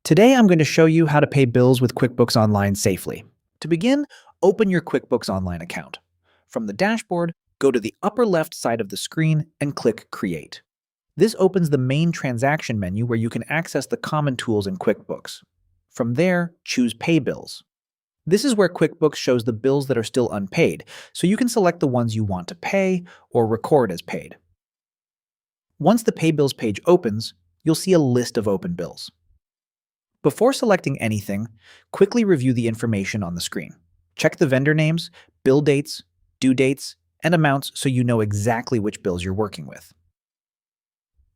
Today, I'm going to show you how to pay bills with QuickBooks Online safely. To begin, open your QuickBooks Online account. From the dashboard, go to the upper left side of the screen and click Create. This opens the main transaction menu where you can access the common tools in QuickBooks. From there, choose Pay Bills. This is where QuickBooks shows the bills that are still unpaid, so you can select the ones you want to pay or record as paid. Once the Pay Bills page opens, you'll see a list of open bills. Before selecting anything, quickly review the information on the screen. Check the vendor names, bill dates, due dates, and amounts so you know exactly which bills you're working with.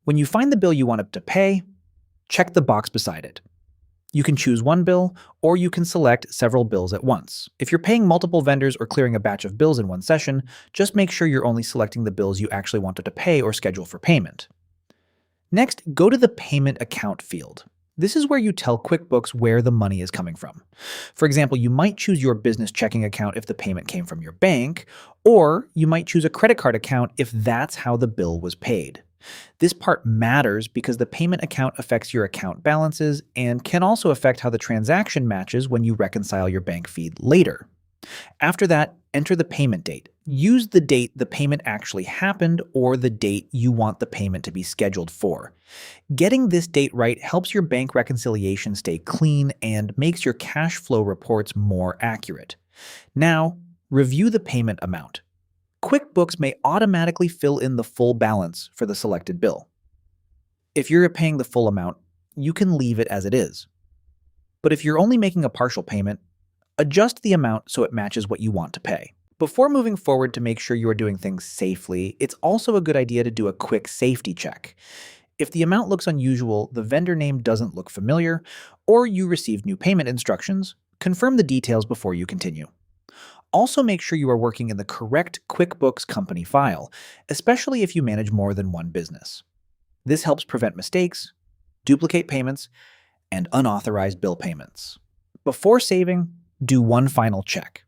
When you find the bill you want to pay, check the box beside it. You can choose one bill, or you can select several bills at once. If you're paying multiple vendors or clearing a batch of bills in one session, just make sure you're only selecting the bills you actually wanted to pay or schedule for payment. Next, go to the Payment Account field. This is where you tell QuickBooks where the money is coming from. For example, you might choose your business checking account if the payment came from your bank, or you might choose a credit card account if that's how the bill was paid. This part matters because the payment account affects your account balances and can also affect how the transaction matches when you reconcile your bank feed later. After that, enter the payment date. Use the date the payment actually happened or the date you want the payment to be scheduled for. Getting this date right helps your bank reconciliation stay clean and makes your cash flow reports more accurate. Now, review the payment amount. QuickBooks may automatically fill in the full balance for the selected bill. If you're paying the full amount, you can leave it as it is. But if you're only making a partial payment, adjust the amount so it matches what you want to pay. Before moving forward to make sure you are doing things safely, it's also a good idea to do a quick safety check. If the amount looks unusual, the vendor name doesn't look familiar, or you received new payment instructions, confirm the details before you continue. Also make sure you are working in the correct QuickBooks company file, especially if you manage more than one business. This helps prevent mistakes, duplicate payments, and unauthorized bill payments. Before saving, do one final check.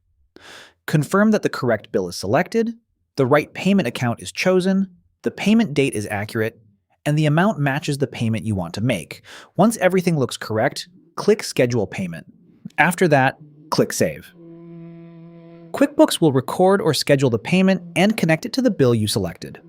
Confirm that the correct bill is selected, the right payment account is chosen, the payment date is accurate, and the amount matches the payment you want to make. Once everything looks correct, click Schedule Payment. After that, click Save. QuickBooks will record or schedule the payment and connect it to the bill you selected.